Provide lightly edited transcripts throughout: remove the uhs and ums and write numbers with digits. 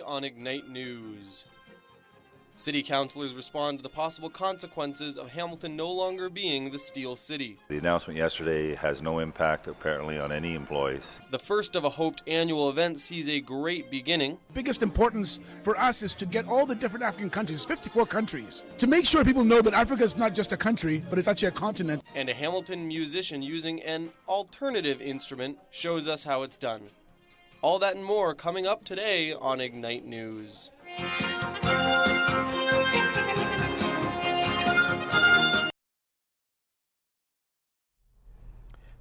on Ignite News. City councilors respond to the possible consequences of Hamilton no longer being the Steel City. The announcement yesterday has no impact, apparently, on any employees. The first of a hoped annual event sees a great beginning. Biggest importance for us is to get all the different African countries, 54 countries, to make sure people know that Africa is not just a country, but it's actually a continent. And a Hamilton musician using an alternative instrument shows us how it's done. All that and more coming up today on Ignite News.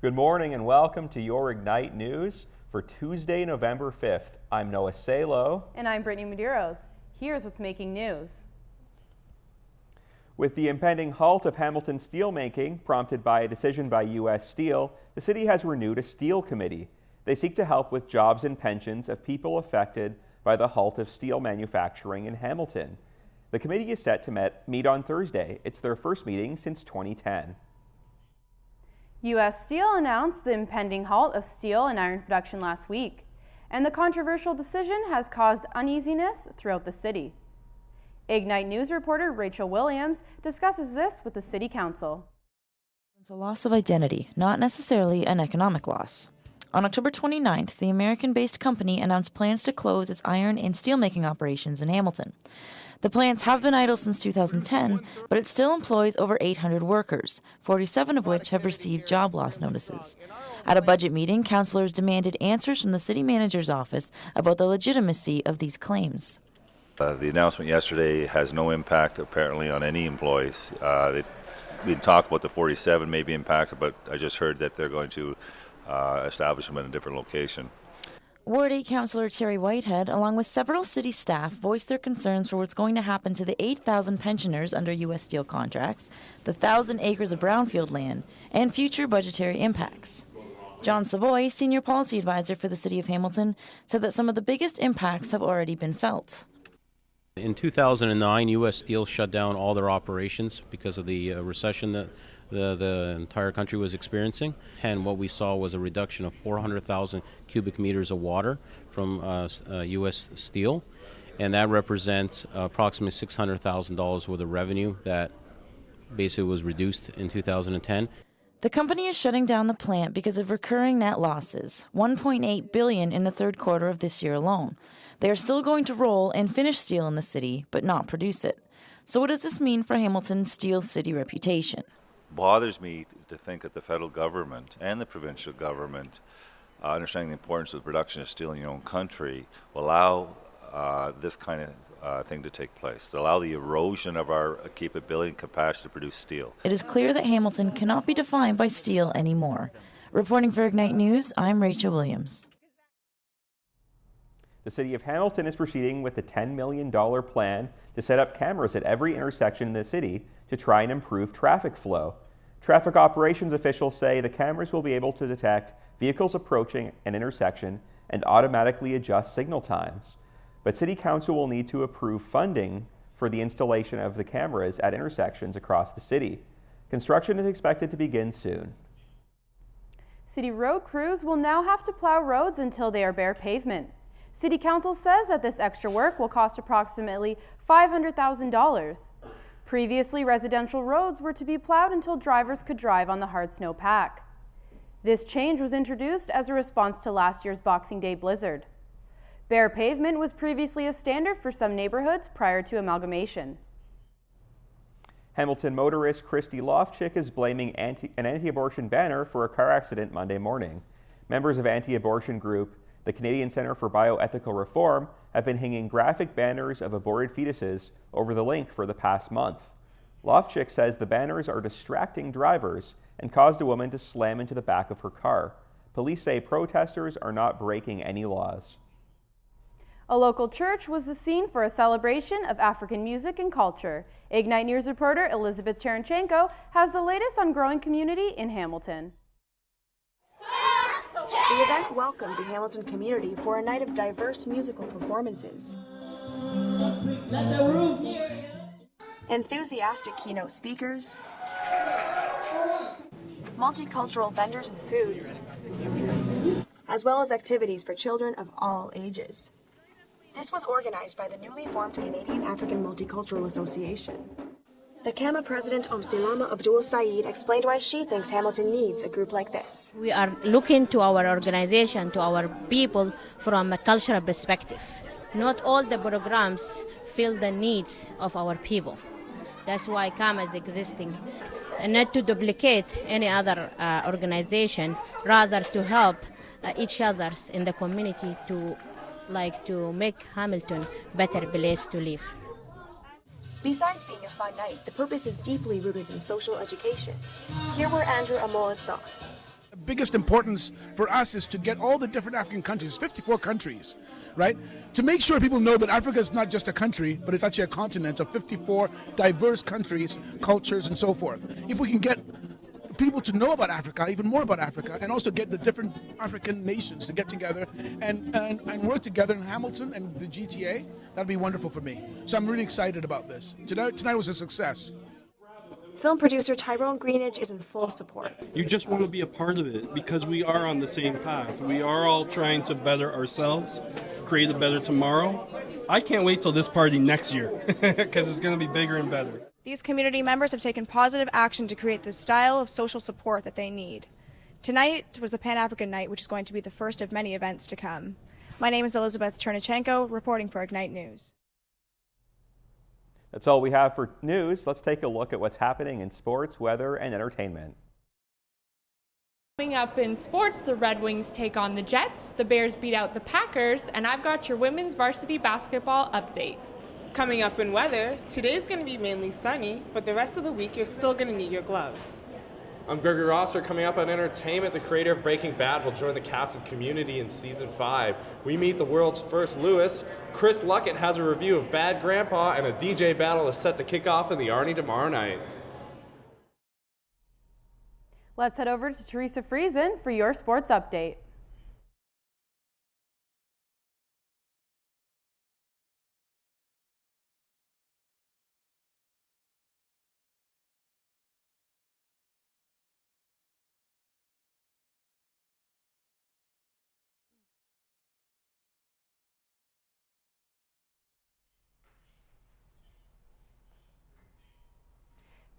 Good morning and welcome to your Ignite News for Tuesday, November 5th. I'm Noah Salo. And I'm Brittany Medeiros. Here's what's making news. With the impending halt of Hamilton steelmaking prompted by a decision by U.S. Steel, the city has renewed a steel committee. They seek to help with jobs and pensions of people affected by the halt of steel manufacturing in Hamilton. The committee is set to meet on Thursday. It's their first meeting since 2010. U.S. Steel announced the impending halt of steel and iron production last week, and the controversial decision has caused uneasiness throughout the city. Ignite News reporter Rachel Williams discusses this with the City Council. It's a loss of identity, not necessarily an economic loss. On October 29th, the American-based company announced plans to close its iron and steelmaking operations in Hamilton. The plants have been idle since 2010, but it still employs over 800 workers, 47 of which have received job loss notices. At a budget meeting, councilors demanded answers from the city manager's office about the legitimacy of these claims. The announcement yesterday has no impact, apparently, on any employees. We talked about the 47 may be impacted, but I just heard that they're going to establish them in a different location. Ward 8 Councillor Terry Whitehead, along with several city staff, voiced their concerns for what's going to happen to the 8,000 pensioners under U.S. Steel contracts, the 1,000 acres of brownfield land, and future budgetary impacts. John Savoy, Senior Policy Advisor for the City of Hamilton, said that some of the biggest impacts have already been felt. In 2009, U.S. Steel shut down all their operations because of the recession that the entire country was experiencing, and what we saw was a reduction of 400,000 cubic meters of water from U.S. Steel, and that represents approximately $600,000 worth of revenue that basically was reduced in 2010. The company is shutting down the plant because of recurring net losses, $1.8 billion in the third quarter of this year alone. They are still going to roll and finish steel in the city, but not produce it. So what does this mean for Hamilton's Steel City reputation? Bothers me to think that the federal government and the provincial government, understanding the importance of the production of steel in your own country, will allow this kind of thing to take place, to allow the erosion of our capability and capacity to produce steel. It is clear that Hamilton cannot be defined by steel anymore. Reporting for Ignite News, I'm Rachel Williams. The City of Hamilton is proceeding with a $10 million plan to set up cameras at every intersection in the city to try and improve traffic flow. Traffic operations officials say the cameras will be able to detect vehicles approaching an intersection and automatically adjust signal times. But City Council will need to approve funding for the installation of the cameras at intersections across the city. Construction is expected to begin soon. City road crews will now have to plow roads until they are bare pavement. City Council says that this extra work will cost approximately $500,000. Previously, residential roads were to be plowed until drivers could drive on the hard snow pack. This change was introduced as a response to last year's Boxing Day blizzard. Bare pavement was previously a standard for some neighborhoods prior to amalgamation. Hamilton motorist Christy Lofchick is blaming an anti-abortion banner for a car accident Monday morning. Members of anti-abortion group the Canadian Centre for Bioethical Reform have been hanging graphic banners of aborted fetuses over the link for the past month. Lofchick says the banners are distracting drivers and caused a woman to slam into the back of her car. Police say protesters are not breaking any laws. A local church was the scene for a celebration of African music and culture. Ignite News reporter Elizabeth Cherenchenko has the latest on growing community in Hamilton. The event welcomed the Hamilton community for a night of diverse musical performances. Enthusiastic keynote speakers, multicultural vendors and foods, as well as activities for children of all ages. This was organized by the newly formed Canadian African Multicultural Association. The CAMA president, Omsilama Abdul Saeed, explained why she thinks Hamilton needs a group like this. We are looking to our organization, to our people, from a cultural perspective. Not all the programs fill the needs of our people. That's why CAMA is existing. And not to duplicate any other organization, rather to help each other in the community to make Hamilton a better place to live. Besides being a fun night, the purpose is deeply rooted in social education. Here were Andrew Amoa's thoughts. The biggest importance for us is to get all the different African countries, 54 countries, right? To make sure people know that Africa is not just a country, but it's actually a continent of 54 diverse countries, cultures, and so forth. If we can get people to know about Africa, even more about Africa, and also get the different African nations to get together and work together in Hamilton and the GTA, that'd be wonderful for me. So I'm really excited about this. Tonight was a success. Film producer Tyrone Greenidge is in full support. You just want to be a part of it because we are on the same path. We are all trying to better ourselves, create a better tomorrow. I can't wait till this party next year because it's going to be bigger and better. These community members have taken positive action to create the style of social support that they need. Tonight was the Pan-African Night, which is going to be the first of many events to come. My name is Elizabeth Chernichenko, reporting for Ignite News. That's all we have for news. Let's take a look at what's happening in sports, weather, and entertainment. Coming up in sports, the Red Wings take on the Jets, the Bears beat out the Packers, and I've got your women's varsity basketball update. Coming up in weather, today's going to be mainly sunny, but the rest of the week you're still going to need your gloves. I'm Gregory Rosser. Coming up on entertainment, the creator of Breaking Bad will join the cast of Community in Season 5. We meet the world's first Lewis. Chris Luckett has a review of Bad Grandpa, and a DJ battle is set to kick off in the Arnie tomorrow night. Let's head over to Teresa Friesen for your sports update.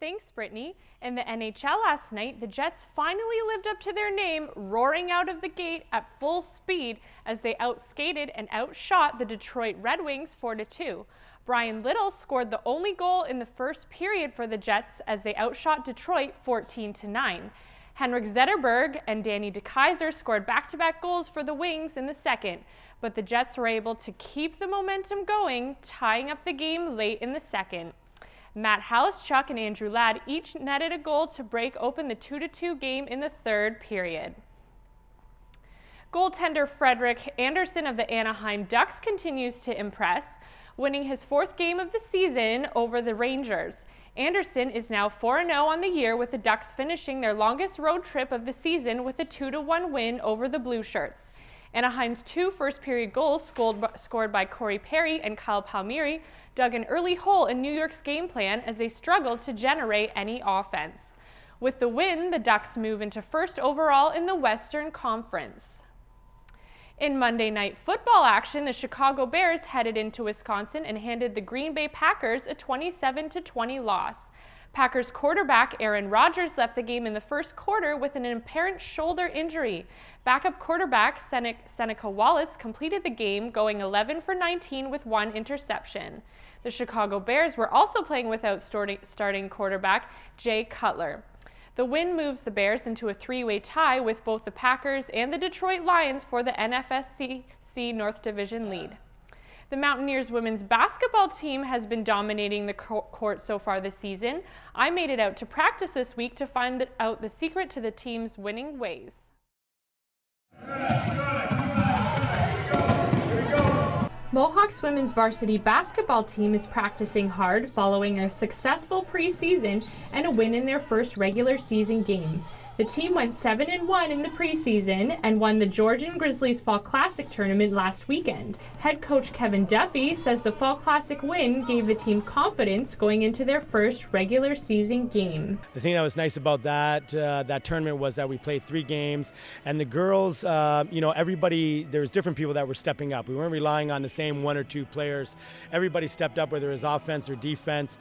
Thanks, Brittany. In the NHL last night, the Jets finally lived up to their name, roaring out of the gate at full speed as they outskated and outshot the Detroit Red Wings 4-2. Brian Little scored the only goal in the first period for the Jets as they outshot Detroit 14-9. Henrik Zetterberg and Danny DeKeyser scored back-to-back goals for the Wings in the second, but the Jets were able to keep the momentum going, tying up the game late in the second. Matt Halischuk and Andrew Ladd each netted a goal to break open the 2-2 game in the third period. Goaltender Frederik Andersen of the Anaheim Ducks continues to impress, winning his fourth game of the season over the Rangers. Andersen is now 4-0 on the year, with the Ducks finishing their longest road trip of the season with a 2-1 win over the Blue Shirts. Anaheim's two first-period goals, scored by Corey Perry and Kyle Palmieri, dug an early hole in New York's game plan as they struggled to generate any offense. With the win, the Ducks move into first overall in the Western Conference. In Monday Night Football action, the Chicago Bears headed into Wisconsin and handed the Green Bay Packers a 27-20 loss. Packers quarterback Aaron Rodgers left the game in the first quarter with an apparent shoulder injury. Backup quarterback Seneca Wallace completed the game, going 11 for 19 with one interception. The Chicago Bears were also playing without starting quarterback Jay Cutler. The win moves the Bears into a three-way tie with both the Packers and the Detroit Lions for the NFSC North Division lead. The Mountaineers women's basketball team has been dominating the court so far this season. I made it out to practice this week to find out the secret to the team's winning ways. Mohawk's women's varsity basketball team is practicing hard following a successful preseason and a win in their first regular season game. The team went 7-1 in the preseason and won the Georgian Grizzlies Fall Classic tournament last weekend. Head coach Kevin Duffy says the Fall Classic win gave the team confidence going into their first regular season game. The thing that was nice about that tournament was that we played 3 games, and the girls, everybody, there was different people that were stepping up. We weren't relying on the same 1 or 2 players. Everybody stepped up, whether it was offense or defense,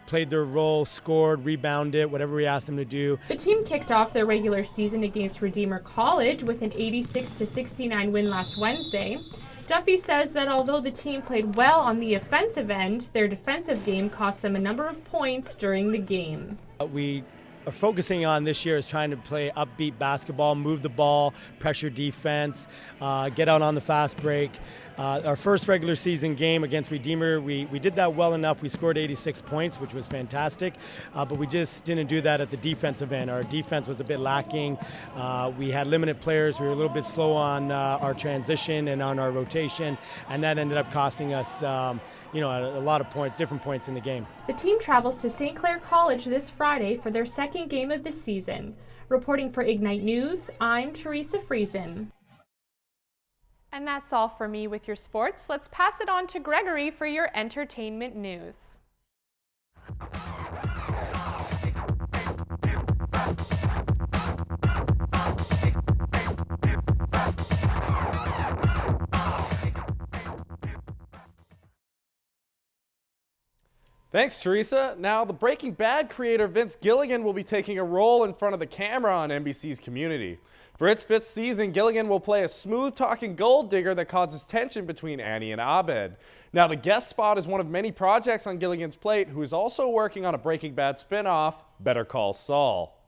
played their role, scored, rebounded, whatever we asked them to do. The team kicked off their regular season against Redeemer College with an 86-69 win last Wednesday. Duffy says that although the team played well on the offensive end, their defensive game cost them a number of points during the game. We are focusing on this year is trying to play upbeat basketball, move the ball, pressure defense, get out on the fast break. Our first regular season game against Redeemer, we did that well enough. We scored 86 points, which was fantastic, but we just didn't do that at the defensive end. Our defense was a bit lacking. We had limited players. We were a little bit slow on our transition and on our rotation, and that ended up costing us a lot of different points in the game. The team travels to St. Clair College this Friday for their second game of the season. Reporting for Ignite News, I'm Teresa Friesen. And that's all for me with your sports. Let's pass it on to Gregory for your entertainment news. Thanks, Teresa. Now, the Breaking Bad creator Vince Gilligan will be taking a role in front of the camera on NBC's Community. For its 5th season, Gilligan will play a smooth-talking gold digger that causes tension between Annie and Abed. Now, the guest spot is one of many projects on Gilligan's plate, who is also working on a Breaking Bad spin-off, Better Call Saul.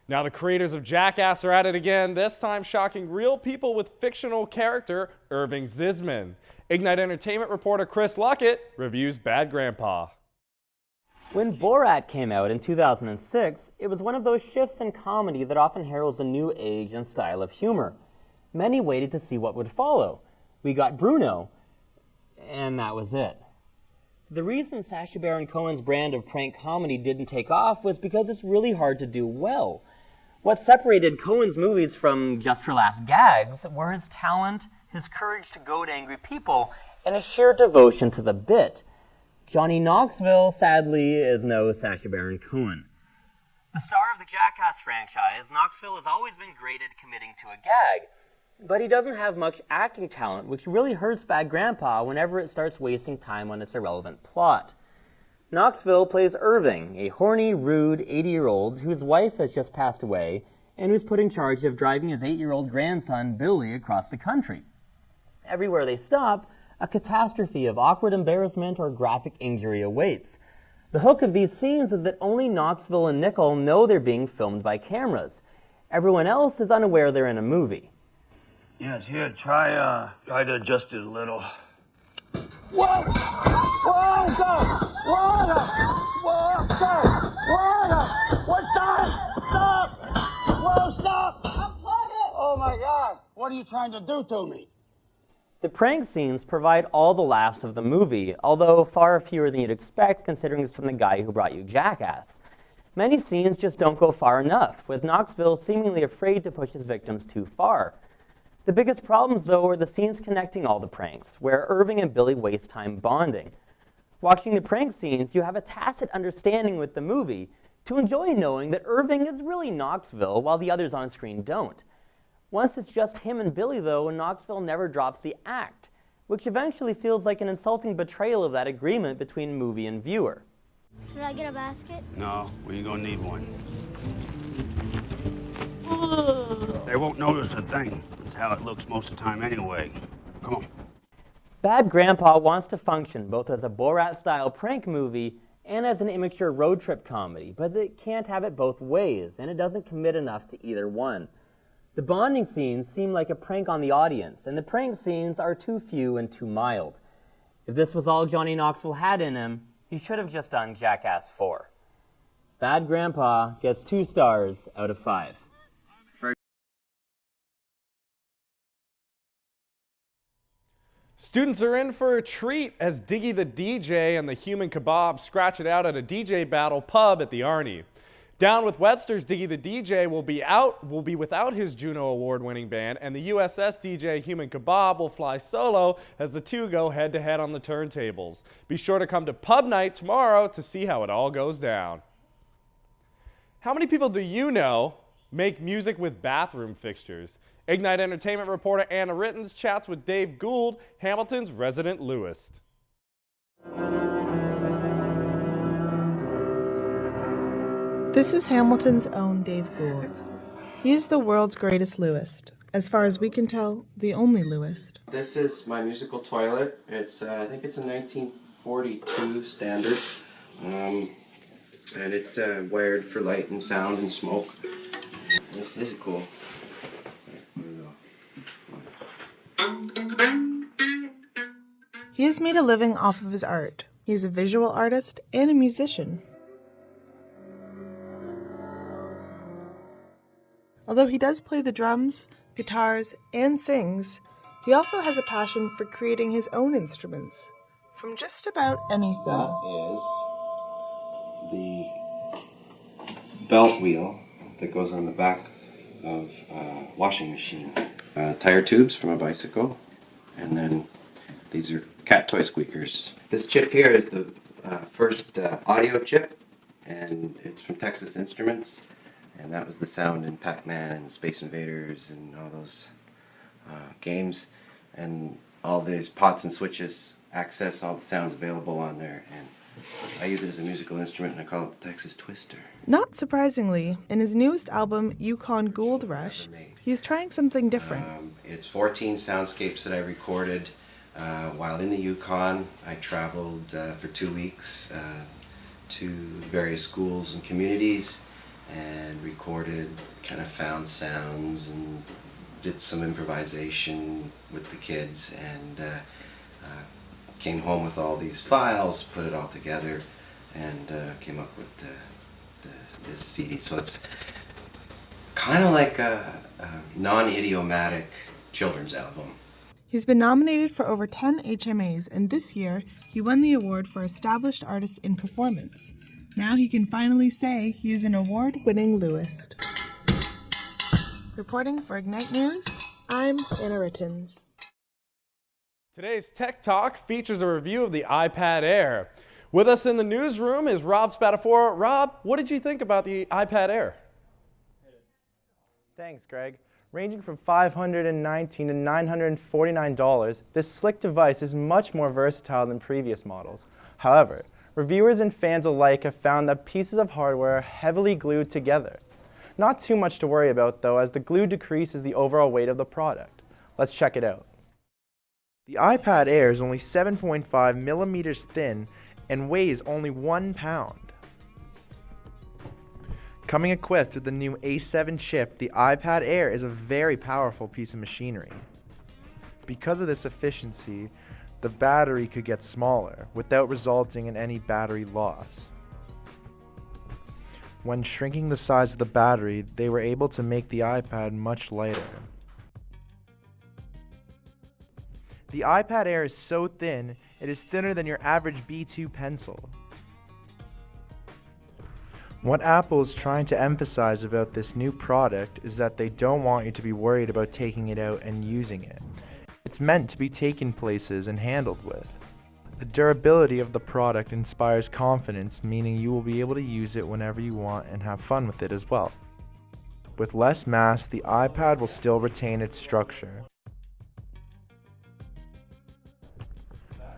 Now, the creators of Jackass are at it again, this time shocking real people with fictional character Irving Zisman. Ignite Entertainment reporter Chris Luckett reviews Bad Grandpa. When Borat came out in 2006, it was one of those shifts in comedy that often heralds a new age and style of humor. Many waited to see what would follow. We got Bruno, and that was it. The reason Sacha Baron Cohen's brand of prank comedy didn't take off was because it's really hard to do well. What separated Cohen's movies from just for laughs gags were his talent, his courage to goad angry people, and his sheer devotion to the bit. Johnny Knoxville, sadly, is no Sacha Baron Cohen. The star of the Jackass franchise, Knoxville has always been great at committing to a gag, but he doesn't have much acting talent, which really hurts Bad Grandpa whenever it starts wasting time on its irrelevant plot. Knoxville plays Irving, a horny, rude 80-year-old whose wife has just passed away and who's put in charge of driving his 8-year-old grandson, Billy, across the country. Everywhere they stop, a catastrophe of awkward embarrassment or graphic injury awaits. The hook of these scenes is that only Knoxville and Nickel know they're being filmed by cameras. Everyone else is unaware they're in a movie. Yes, here, try to adjust it a little. Whoa! Whoa, go! Whoa! Whoa, go! Whoa! What? Stop! Whoa, stop! Unplug it! Oh my God! What are you trying to do to me? The prank scenes provide all the laughs of the movie, although far fewer than you'd expect considering it's from the guy who brought you Jackass. Many scenes just don't go far enough, with Knoxville seemingly afraid to push his victims too far. The biggest problems, though, are the scenes connecting all the pranks, where Irving and Billy waste time bonding. Watching the prank scenes, you have a tacit understanding with the movie to enjoy knowing that Irving is really Knoxville while the others on screen don't. Once it's just him and Billy, though, Knoxville never drops the act, which eventually feels like an insulting betrayal of that agreement between movie and viewer. Should I get a basket? No, we ain't gonna need one. They won't notice a thing. That's how it looks most of the time anyway. Come on. Bad Grandpa wants to function both as a Borat-style prank movie and as an immature road trip comedy, but it can't have it both ways, and it doesn't commit enough to either one. The bonding scenes seem like a prank on the audience, and the prank scenes are too few and too mild. If this was all Johnny Knoxville had in him, he should have just done Jackass 4. Bad Grandpa gets 2 stars out of 5. Students are in for a treat as Diggy the DJ and the Human Kebab scratch it out at a DJ battle pub at the Arnie. Down with Webster's Diggy the DJ will be without his Juno Award-winning band, and the USS DJ Human Kebab will fly solo as the two go head-to-head on the turntables. Be sure to come to Pub Night tomorrow to see how it all goes down. How many people do you know make music with bathroom fixtures? Ignite Entertainment reporter Anna Rittens chats with Dave Gould, Hamilton's resident Lewist. This is Hamilton's own Dave Gould. He is the world's greatest Lewist. As far as we can tell, the only Lewist. This is my musical toilet. It's I think it's a 1942 standard. And it's wired for light and sound and smoke. This is cool. He has made a living off of his art. He is a visual artist and a musician. Although he does play the drums, guitars, and sings, he also has a passion for creating his own instruments, from just about anything. That is the belt wheel that goes on the back of a washing machine. Tire tubes from a bicycle, and then these are cat toy squeakers. This chip here is the first audio chip, and it's from Texas Instruments. And that was the sound in Pac-Man and Space Invaders and all those games. And all these pots and switches access all the sounds available on there. And I use it as a musical instrument, and I call it the Texas Twister. Not surprisingly, in his newest album, Yukon Gold Rush, he's trying something different. It's 14 soundscapes that I recorded while in the Yukon. I traveled for 2 weeks to various schools and communities, and recorded kind of found sounds and did some improvisation with the kids, and came home with all these files, put it all together, and came up with this CD. So it's kind of like a non-idiomatic children's album. He's been nominated for over 10 HMAs, and this year he won the award for Established Artist in Performance. Now he can finally say he is an award-winning Lewist. Reporting for Ignite News, I'm Anna Rittens. Today's Tech Talk features a review of the iPad Air. With us in the newsroom is Rob Spatafora. Rob, what did you think about the iPad Air? Thanks, Greg. Ranging from $519 to $949, this slick device is much more versatile than previous models. However, reviewers and fans alike have found that pieces of hardware are heavily glued together. Not too much to worry about though, as the glue decreases the overall weight of the product. Let's check it out. The iPad Air is only 7.5 millimeters thin and weighs only 1 pound. Coming equipped with the new A7 chip, the iPad Air is a very powerful piece of machinery. Because of this efficiency, the battery could get smaller without resulting in any battery loss. When shrinking the size of the battery, they were able to make the iPad much lighter. The iPad Air is so thin, it is thinner than your average B2 pencil. What Apple is trying to emphasize about this new product is that they don't want you to be worried about taking it out and using it. It's meant to be taken places and handled with. The durability of the product inspires confidence, meaning you will be able to use it whenever you want and have fun with it as well. With less mass, the iPad will still retain its structure.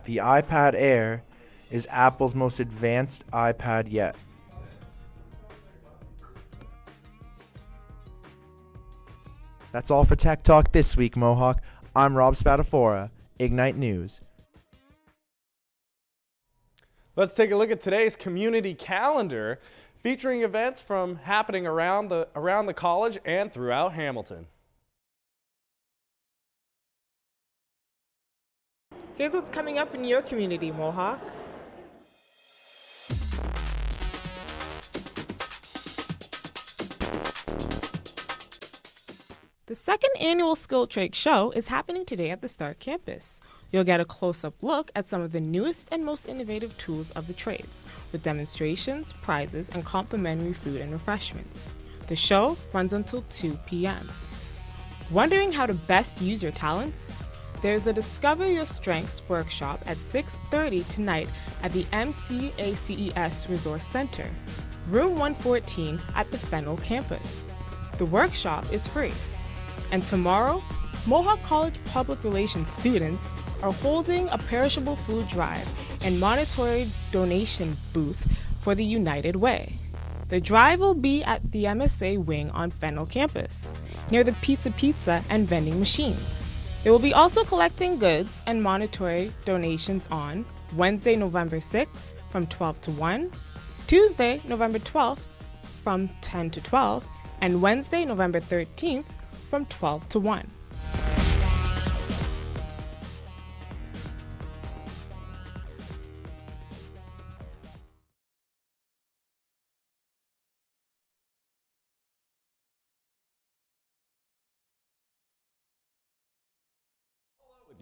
The iPad Air is Apple's most advanced iPad yet. That's all for Tech Talk this week, Mohawk. I'm Rob Spatafora, Ignite News. Let's take a look at today's community calendar, featuring events from happening around the college and throughout Hamilton. Here's what's coming up in your community, Mohawk. The second annual Skill Trade Show is happening today at the Start campus. You'll get a close-up look at some of the newest and most innovative tools of the trades, with demonstrations, prizes, and complimentary food and refreshments. The show runs until 2 p.m. Wondering how to best use your talents? There's a Discover Your Strengths workshop at 6:30 tonight at the MCACES Resource Center, room 114 at the Fennell campus. The workshop is free. And tomorrow, Mohawk College Public Relations students are holding a perishable food drive and monetary donation booth for the United Way. The drive will be at the MSA wing on Fennell campus, near the Pizza and vending machines. They will be also collecting goods and monetary donations on Wednesday, November 6th from 12 to 1, Tuesday, November 12th from 10 to 12, and Wednesday, November 13th from 12 to 1.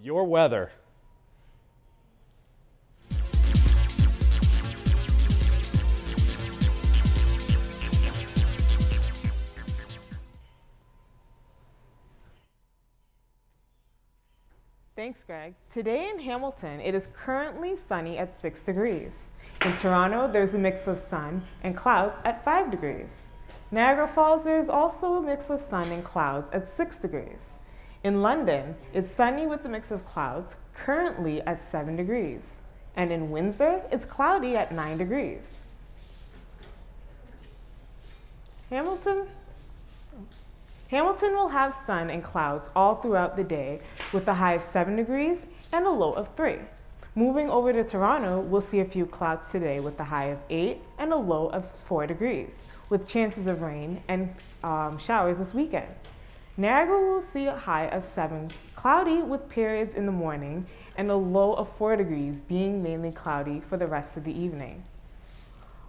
Your weather. Thanks, Greg. Today in Hamilton, it is currently sunny at 6 degrees. In Toronto, there's a mix of sun and clouds at 5 degrees. Niagara Falls, there's also a mix of sun and clouds at 6 degrees. In London, it's sunny with a mix of clouds, currently at 7 degrees. And in Windsor, it's cloudy at 9 degrees. Hamilton will have sun and clouds all throughout the day with a high of 7 degrees and a low of 3. Moving over to Toronto, we'll see a few clouds today with a high of 8 and a low of 4 degrees, with chances of rain and showers this weekend. Niagara will see a high of 7, cloudy with periods in the morning, and a low of 4 degrees, being mainly cloudy for the rest of the evening.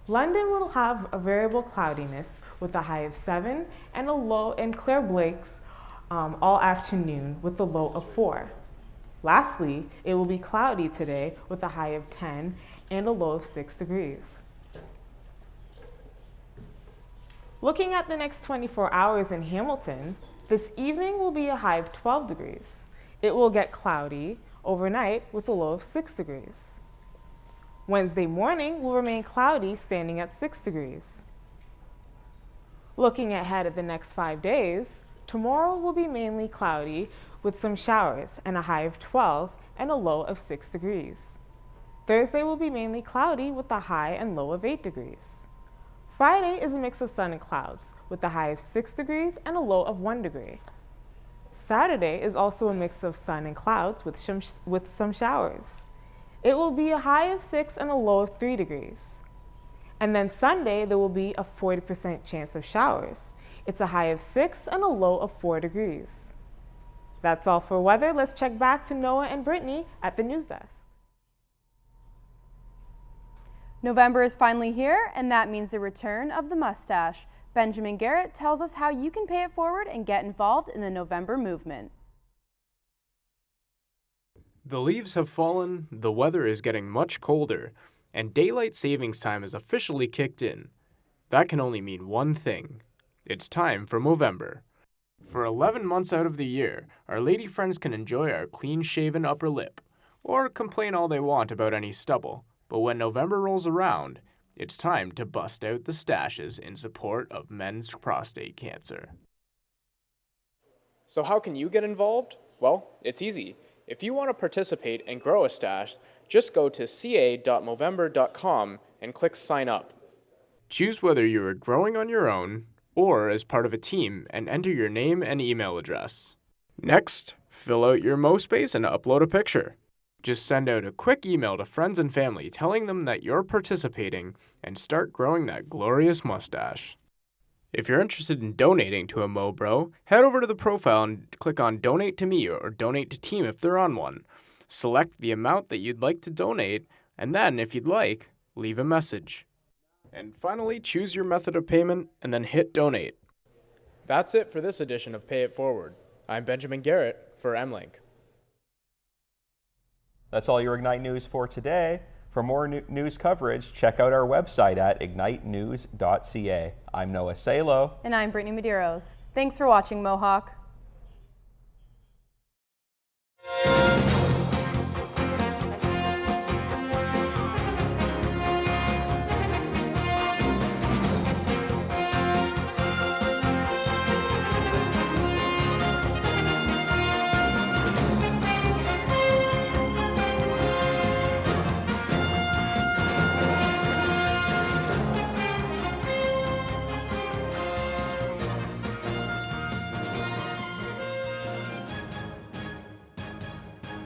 London will have a variable cloudiness with a high of 7 and a low and clear breaks all afternoon with a low of 4. Lastly, it will be cloudy today with a high of 10 and a low of 6 degrees. Looking at the next 24 hours in Hamilton, this evening will be a high of 12 degrees. It will get cloudy overnight with a low of 6 degrees. Wednesday morning will remain cloudy, standing at 6 degrees. Looking ahead at the next 5 days, tomorrow will be mainly cloudy with some showers and a high of 12 and a low of 6 degrees. Thursday will be mainly cloudy with a high and low of 8 degrees. Friday is a mix of sun and clouds with a high of 6 degrees and a low of 1 degree. Saturday is also a mix of sun and clouds with some showers. It will be a high of 6 and a low of 3 degrees. And then Sunday, there will be a 40% chance of showers. It's a high of 6 and a low of 4 degrees. That's all for weather. Let's check back to Noah and Brittany at the news desk. November is finally here, and that means the return of the mustache. Benjamin Garrett tells us how you can pay it forward and get involved in the November movement. The leaves have fallen, the weather is getting much colder, and daylight savings time is officially kicked in. That can only mean one thing. It's time for Movember. For 11 months out of the year, our lady friends can enjoy our clean-shaven upper lip, or complain all they want about any stubble. But when November rolls around, it's time to bust out the stashes in support of men's prostate cancer. So how can you get involved? Well, it's easy. If you want to participate and grow a stash, just go to ca.movember.com and click Sign Up. Choose whether you are growing on your own or as part of a team and enter your name and email address. Next, fill out your MoSpace and upload a picture. Just send out a quick email to friends and family telling them that you're participating and start growing that glorious mustache. If you're interested in donating to a MoBro, head over to the profile and click on Donate to Me or Donate to Team if they're on one. Select the amount that you'd like to donate, and then, if you'd like, leave a message. And finally, choose your method of payment and then hit Donate. That's it for this edition of Pay It Forward. I'm Benjamin Garrett for MLink. That's all your Ignite News for today. For more news coverage, check out our website at ignitenews.ca. I'm Noah Salo. And I'm Brittany Medeiros. Thanks for watching, Mohawk.